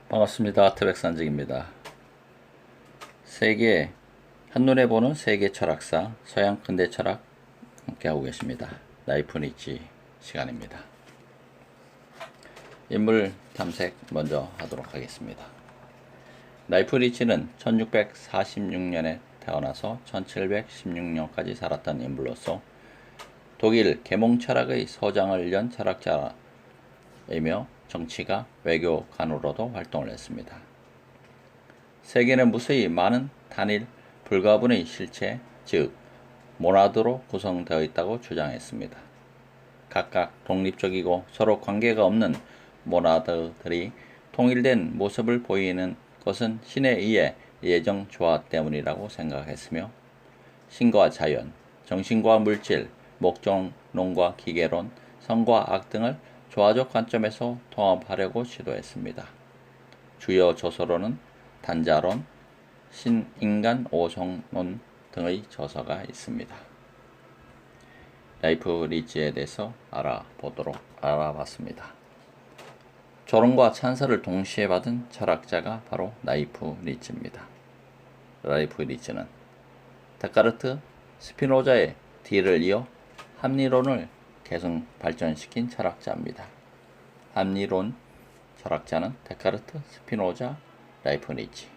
반갑습니다. 트백산직입니다. 세계 한눈에 보는 세계 철학사 서양 근대 철학 함께하고 계십니다. 라이프 니치 시간입니다. 인물 탐색 먼저 하도록 하겠습니다. 라이프 니치는 1646년에 태어나서 1716년까지 살았던 인물로서 독일 계몽 철학의 서장을 연 철학자이며 정치가 외교관으로도 활동을 했습니다. 세계는 무수히 많은 단일 불가분의 실체, 즉 모나드로 구성되어 있다고 주장했습니다. 각각 독립적이고 서로 관계가 없는 모나드들이 통일된 모습을 보이는 것은 신에 의해 예정 조화 때문이라고 생각했으며 신과 자연, 정신과 물질, 목적론과 기계론, 선과 악 등을 조화적 관점에서 통합하려고 시도했습니다. 주요 저서로는 단자론, 신인간 오성론 등의 저서가 있습니다. 라이프 니치에 대해서 알아봤습니다. 조롱과 찬사를 동시에 받은 철학자가 바로 라이프 니치입니다. 라이프 니치는 데카르트, 스피노자의 뒤를 이어 합리론을 계속 발전시킨 철학자입니다. 합리론 철학자는 데카르트, 스피노자, 라이프 니치.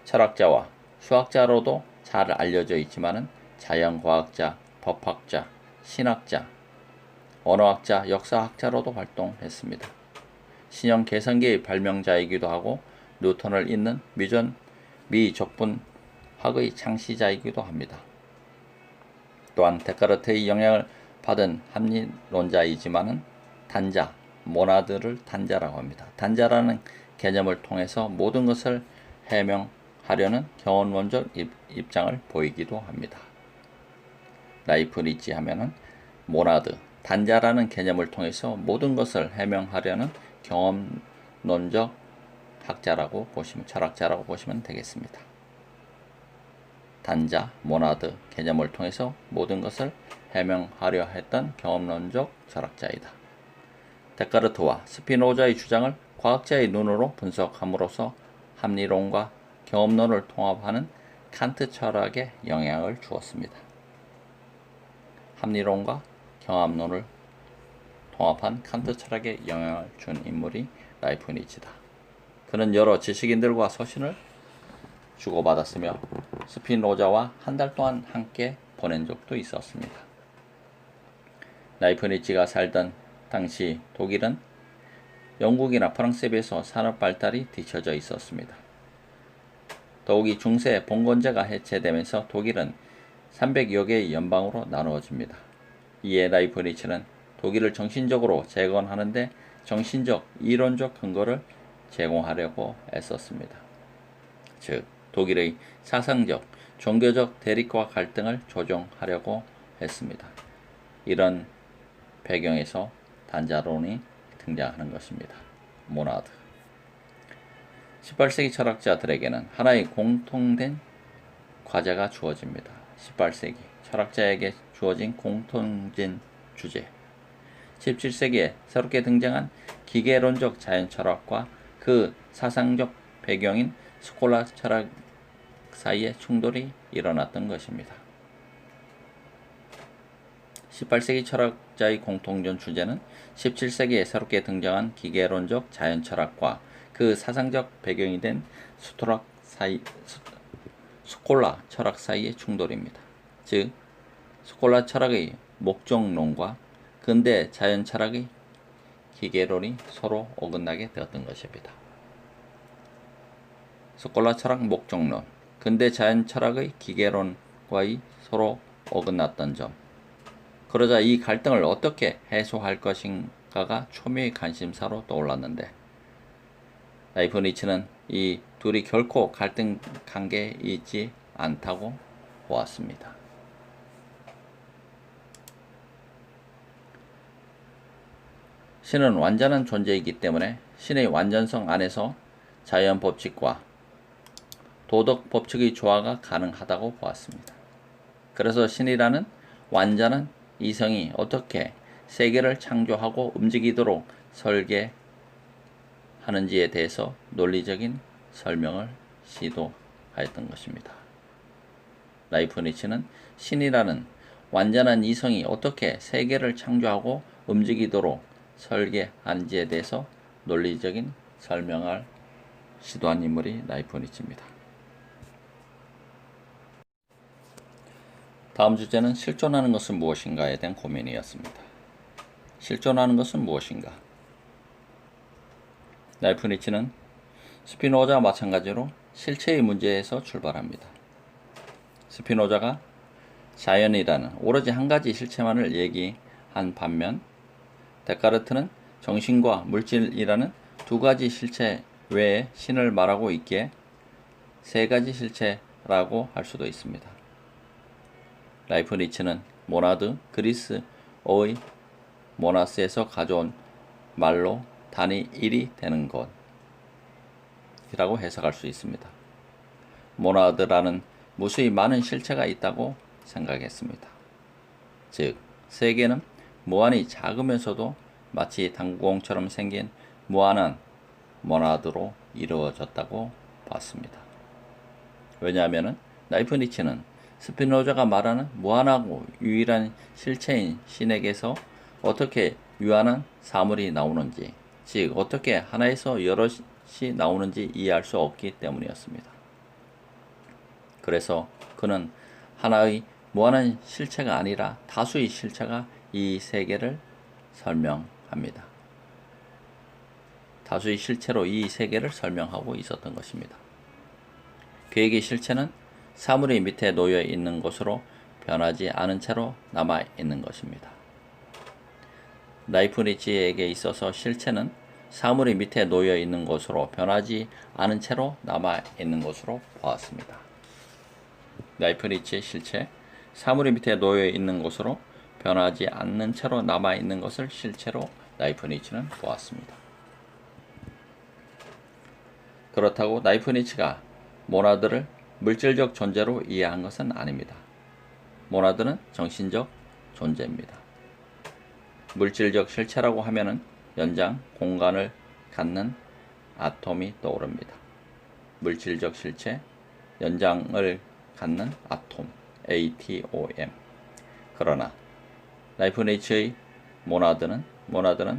철학자와 수학자로도 잘 알려져 있지만 자연과학자, 법학자, 신학자, 언어학자, 역사학자로도 활동했습니다. 신형 계산기의 발명자이기도 하고 뉴턴을 잇는 미적분학의 창시자이기도 합니다. 또한 데카르트의 영향을 받은 합리론자이지만 단자, 모나드를 단자라고 합니다. 단자라는 개념을 통해서 모든 것을 해명하려는 경험론적 입장을 보이기도 합니다. 라이프 니치 하면은 모나드, 단자라는 개념을 통해서 모든 것을 해명하려는 경험론적 철학자라고 보시면 되겠습니다. 단자, 모나드 개념을 통해서 모든 것을 해명하려 했던 경험론적 철학자이다. 데카르트와 스피노자의 주장을 과학자의 눈으로 분석함으로써 합리론과 경험론을 통합하는 칸트 철학에 영향을 주었습니다. 합리론과 경험론을 통합한 칸트 철학에 영향을 준 인물이 라이프 니치다. 그는 여러 지식인들과 서신을 주고받았으며 스피노자와 한 달 동안 함께 보낸 적도 있었습니다. 라이프 니치가 살던 당시 독일은 영국이나 프랑스에 비해서 산업 발달이 뒤처져 있었습니다. 더욱이 중세 봉건제가 해체되면서 독일은 300여 개의 연방으로 나누어집니다. 이에 라이프 니치는 독일을 정신적으로 재건하는데 정신적, 이론적 근거를 제공하려고 애썼습니다. 즉, 독일의 사상적, 종교적 대립과 갈등을 조정하려고 했습니다. 이런 배경에서 단자론이 등장하는 것입니다. 모나드. 18세기 철학자들에게는 하나의 공통된 과제가 주어집니다. 18세기 철학자에게 주어진 공통된 주제. 17세기에 새롭게 등장한 기계론적 자연 철학과 그 사상적 배경인 스콜라 철학 사이에 충돌이 일어났던 것입니다. 18세기 철학자의 공통된 주제는 17세기에 새롭게 등장한 기계론적 자연 철학과 그 사상적 배경이 된 스콜라 철학 사이의 충돌입니다. 즉, 스콜라 철학의 목적론과 근대 자연 철학의 기계론이 서로 어긋나게 되었던 것입니다. 스콜라 철학 목적론, 근대 자연 철학의 기계론과의 서로 어긋났던 점. 그러자 이 갈등을 어떻게 해소할 것인가가 초미의 관심사로 떠올랐는데 라이프 니치는 이 둘이 결코 갈등 관계에 있지 않다고 보았습니다. 신은 완전한 존재이기 때문에 신의 완전성 안에서 자연 법칙과 도덕 법칙의 조화가 가능하다고 보았습니다. 그래서 신이라는 완전한 이성이 어떻게 세계를 창조하고 움직이도록 설계한 하는지에 대해서 논리적인 설명을 시도하였던 것입니다. 라이프니츠는 신이라는 완전한 이성이 어떻게 세계를 창조하고 움직이도록 설계한지에 대해서 논리적인 설명을 시도한 인물이 라이프니츠입니다. 다음 주제는 실존하는 것은 무엇인가에 대한 고민이었습니다. 실존하는 것은 무엇인가? 라이프니츠는 스피노자와 마찬가지로 실체의 문제에서 출발합니다. 스피노자가 자연이라는 오로지 한 가지 실체만을 얘기한 반면 데카르트는 정신과 물질이라는 두 가지 실체 외에 신을 말하고 있기에 세 가지 실체라고 할 수도 있습니다. 라이프니츠는 모나드, 그리스어의 모나스에서 가져온 말로 단위 1이 되는 것이라고 해석할 수 있습니다. 모나드라는 무수히 많은 실체가 있다고 생각했습니다. 즉, 세계는 무한히 작으면서도 마치 당구공처럼 생긴 무한한 모나드로 이루어졌다고 봤습니다. 왜냐하면 라이프니츠는 스피노자가 말하는 무한하고 유일한 실체인 신에게서 어떻게 유한한 사물이 나오는지, 즉 어떻게 하나에서 여럿이 나오는지 이해할 수 없기 때문이었습니다. 그래서 그는 하나의 무한한 실체가 아니라 다수의 실체가 이 세계를 설명합니다. 다수의 실체로 이 세계를 설명하고 있었던 것입니다. 그에게 실체는 사물이 밑에 놓여 있는 것으로 변하지 않은 채로 남아 있는 것입니다. 라이프니츠에게 있어서 실체는 사물이 밑에 놓여 있는 것으로 변하지 않은 채로 남아 있는 것으로 보았습니다. 라이프니츠의 실체, 사물이 밑에 놓여 있는 것으로 변하지 않는 채로 남아 있는 것을 실체로 라이프니츠는 보았습니다. 그렇다고 라이프니츠가 모나드를 물질적 존재로 이해한 것은 아닙니다. 모나드는 정신적 존재입니다. 물질적 실체라고 하면은 연장 공간을 갖는 아톰이 떠오릅니다. 물질적 실체, 연장을 갖는 아톰, ATOM. 그러나 라이프니츠의 모나드는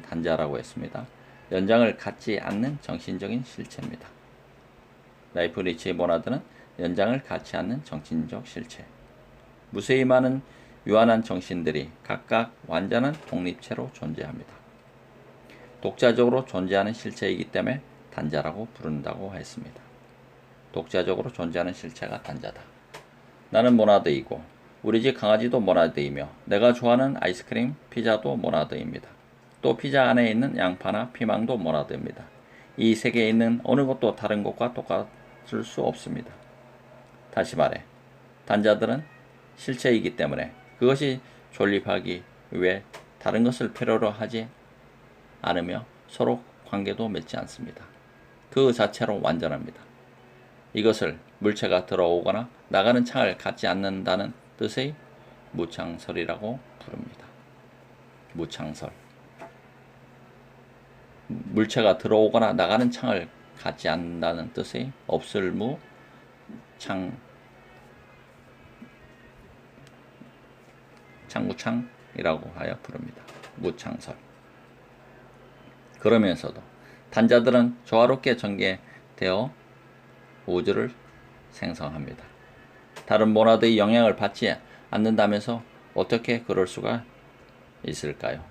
단자라고 했습니다. 연장을 갖지 않는 정신적인 실체입니다. 라이프니츠의 모나드는 연장을 갖지 않는 정신적 실체. 무수히 많은 유한한 정신들이 각각 완전한 독립체로 존재합니다. 독자적으로 존재하는 실체이기 때문에 단자라고 부른다고 했습니다. 독자적으로 존재하는 실체가 단자다. 나는 모나드이고 우리 집 강아지도 모나드이며 내가 좋아하는 아이스크림, 피자도 모나드입니다. 또 피자 안에 있는 양파나 피망도 모나드입니다. 이 세계에 있는 어느 것도 다른 것과 똑같을 수 없습니다. 다시 말해, 단자들은 실체이기 때문에 그것이 존립하기 위해 다른 것을 필요로 하지 않으며 서로 관계도 맺지 않습니다. 그 자체로 완전합니다. 이것을 물체가 들어오거나 나가는 창을 갖지 않는다는 뜻의 무창설이라고 부릅니다. 무창설. 물체가 들어오거나 나가는 창을 갖지 않는다는 뜻의 없을무 창구창이라고 하여 부릅니다. 무창설. 그러면서도 단자들은 조화롭게 전개되어 우주를 생성합니다. 다른 모나드의 영향을 받지 않는다면서 어떻게 그럴 수가 있을까요?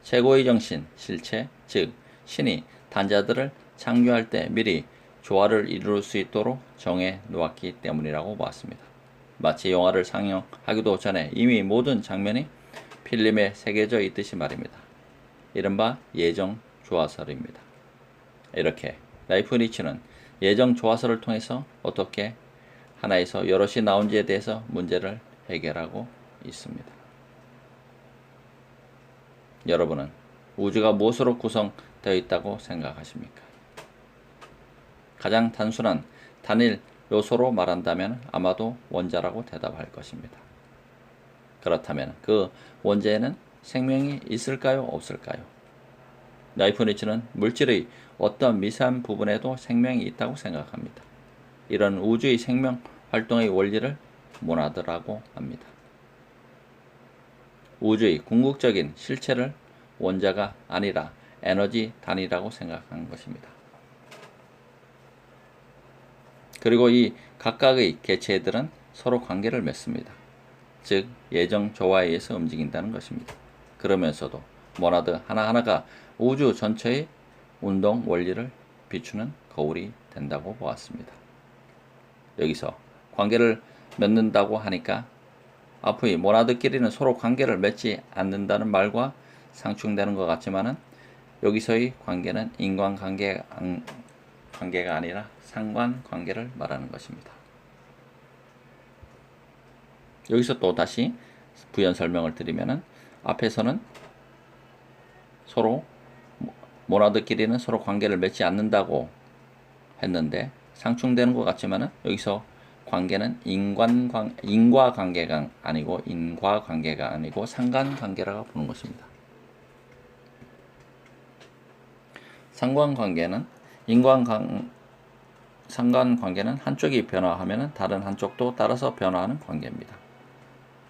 최고의 정신, 실체, 즉 신이 단자들을 창조할 때 미리 조화를 이룰 수 있도록 정해 놓았기 때문이라고 보았습니다. 마치 영화를 상영하기도 전에 이미 모든 장면이 필름에 새겨져 있듯이 말입니다. 이른바 예정 조화설입니다. 이렇게 라이프니츠는 예정 조화설을 통해서 어떻게 하나에서 여럿이 나온지에 대해서 문제를 해결하고 있습니다. 여러분은 우주가 무엇으로 구성되어 있다고 생각하십니까? 가장 단순한 단일 요소로 말한다면 아마도 원자라고 대답할 것입니다. 그렇다면 그 원자에는 생명이 있을까요? 없을까요? 라이프니츠는 물질의 어떤 미세한 부분에도 생명이 있다고 생각합니다. 이런 우주의 생명 활동의 원리를 모나드라고 합니다. 우주의 궁극적인 실체를 원자가 아니라 에너지 단위라고 생각하는 것입니다. 그리고 이 각각의 개체들은 서로 관계를 맺습니다. 즉 예정 조화에 의해서 움직인다는 것입니다. 그러면서도 모나드 하나하나가 우주 전체의 운동 원리를 비추는 거울이 된다고 보았습니다. 여기서 관계를 맺는다고 하니까 앞의 모나드끼리는 서로 관계를 맺지 않는다는 말과 상충되는 것 같지만은 여기서의 관계는 인간관계가 아니라 상관관계를 말하는 것입니다. 여기서 또 다시 부연 설명을 드리면은 앞에서는 서로 모나드끼리는 서로 관계를 맺지 않는다고 했는데 상충되는 것 같지만은 여기서 관계는 인과관계가 아니고 상관관계라고 보는 것입니다. 상관관계는 한쪽이 변화하면 다른 한쪽도 따라서 변화하는 관계입니다.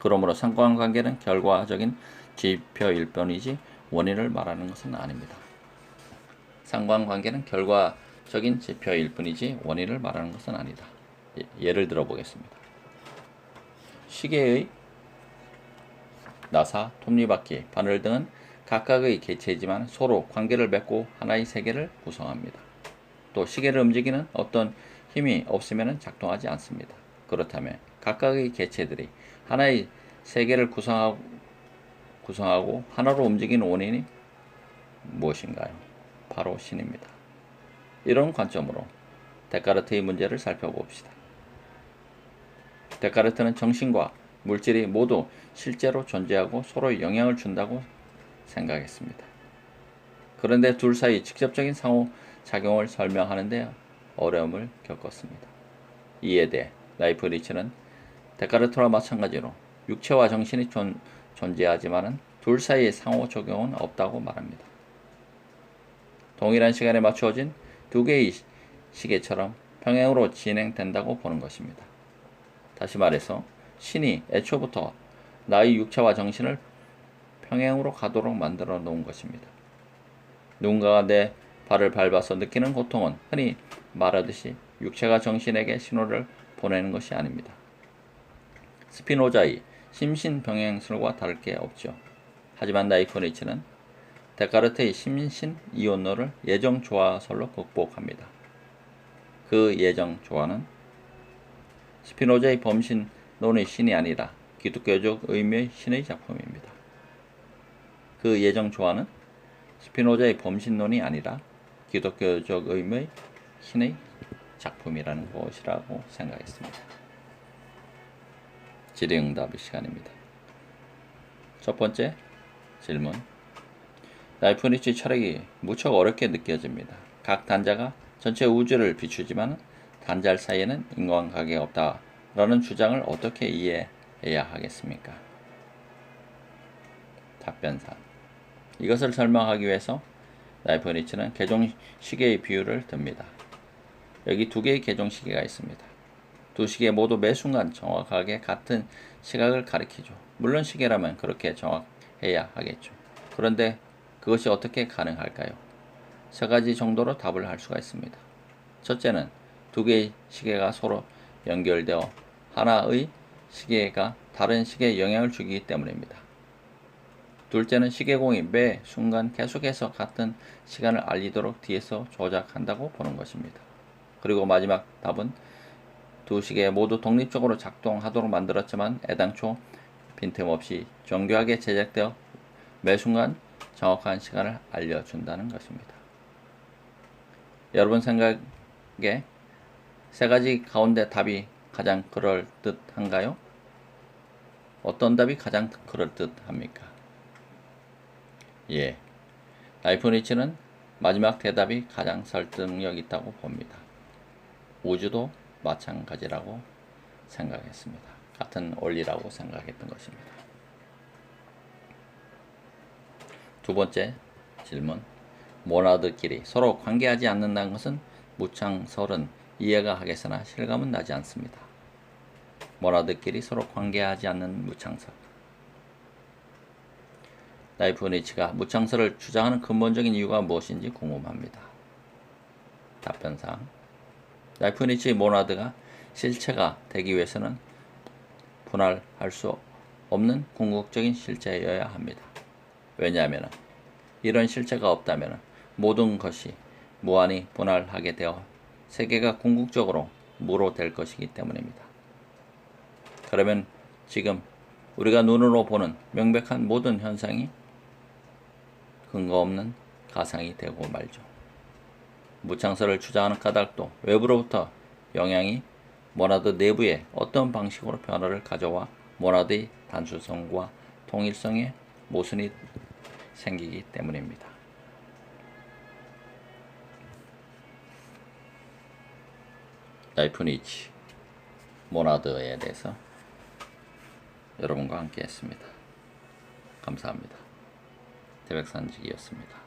그러므로 상관관계는 결과적인 지표일 뿐이지 원인을 말하는 것은 아닙니다. 상관관계는 결과적인 지표일 뿐이지 원인을 말하는 것은 아니다. 예를 들어 보겠습니다. 시계의 나사, 톱니바퀴, 바늘 등은 각각의 개체이지만 서로 관계를 맺고 하나의 세계를 구성합니다. 또 시계를 움직이는 어떤 힘이 없으면 작동하지 않습니다. 그렇다면 각각의 개체들이 하나의 세계를 구성하고 하나로 움직이는 원인이 무엇인가요? 바로 신입니다. 이런 관점으로 데카르트의 문제를 살펴봅시다. 데카르트는 정신과 물질이 모두 실제로 존재하고 서로 영향을 준다고 생각했습니다. 그런데 둘 사이 직접적인 상호작용을 설명하는 데 어려움을 겪었습니다. 이에 대해 라이프니츠는 데카르트와 마찬가지로 육체와 정신이 존재하지만 둘 사이의 상호작용은 없다고 말합니다. 동일한 시간에 맞추어진 두 개의 시계처럼 평행으로 진행된다고 보는 것입니다. 다시 말해서 신이 애초부터 나의 육체와 정신을 평행으로 가도록 만들어 놓은 것입니다. 누군가가 내 발을 밟아서 느끼는 고통은 흔히 말하듯이 육체가 정신에게 신호를 보내는 것이 아닙니다. 스피노자의 심신병행설과 다를 게 없죠. 하지만 라이프니츠는 데카르트의 심신이론을 예정조화설로 극복합니다. 그 예정조화는 스피노자의 범신론의 신이 아니라 기독교적 의미의 신의 작품입니다. 그 예정조화는 스피노자의 범신론이 아니라 기독교적 의미의 신의 작품이라는 것이라고 생각했습니다. 질의응답의 시간입니다. 첫 번째 질문. 라이프니츠 철학이 무척 어렵게 느껴집니다. 각 단자가 전체 우주를 비추지만 단자 사이에는 인과관계가 없다라는 주장을 어떻게 이해해야 하겠습니까? 답변3. 이것을 설명하기 위해서 라이프니츠는 개종시계의 비유를 듭니다. 여기 두 개의 개종시계가 있습니다. 두 시계 모두 매 순간 정확하게 같은 시각을 가리키죠. 물론 시계라면 그렇게 정확해야 하겠죠. 그런데 그것이 어떻게 가능할까요? 세 가지 정도로 답을 할 수가 있습니다. 첫째는 두 개의 시계가 서로 연결되어 하나의 시계가 다른 시계에 영향을 주기 때문입니다. 둘째는 시계공이 매 순간 계속해서 같은 시간을 알리도록 뒤에서 조작한다고 보는 것입니다. 그리고 마지막 답은 두 시계 모두 독립적으로 작동하도록 만들었지만 애당초 빈틈없이 정교하게 제작되어 매 순간 정확한 시간을 알려준다는 것입니다. 여러분 생각에 세 가지 가운데 답이 가장 그럴듯한가요? 어떤 답이 가장 그럴듯합니까? 예, 라이프니츠는 마지막 대답이 가장 설득력 있다고 봅니다. 우주도 마찬가지라고 생각했습니다. 같은 원리라고 생각했던 것입니다. 두 번째 질문. 모나드끼리 서로 관계하지 않는다는 것은 무창설은 이해가 하겠으나 실감은 나지 않습니다. 모나드끼리 서로 관계하지 않는 무창설. 라이프니츠가 무창설을 주장하는 근본적인 이유가 무엇인지 궁금합니다. 답변상 라이프니츠의 모나드가 실체가 되기 위해서는 분할할 수 없는 궁극적인 실체여야 합니다. 왜냐하면 이런 실체가 없다면 모든 것이 무한히 분할하게 되어 세계가 궁극적으로 무로 될 것이기 때문입니다. 그러면 지금 우리가 눈으로 보는 명백한 모든 현상이 근거 없는 가상이 되고 말죠. 무창설을 주장하는 까닭도 외부로부터 영향이 모나드 내부에 어떤 방식으로 변화를 가져와 모나드의 단순성과 통일성에 모순이 생기기 때문입니다. 라이프니츠 모나드에 대해서 여러분과 함께 했습니다. 감사합니다. 태백산직이었습니다.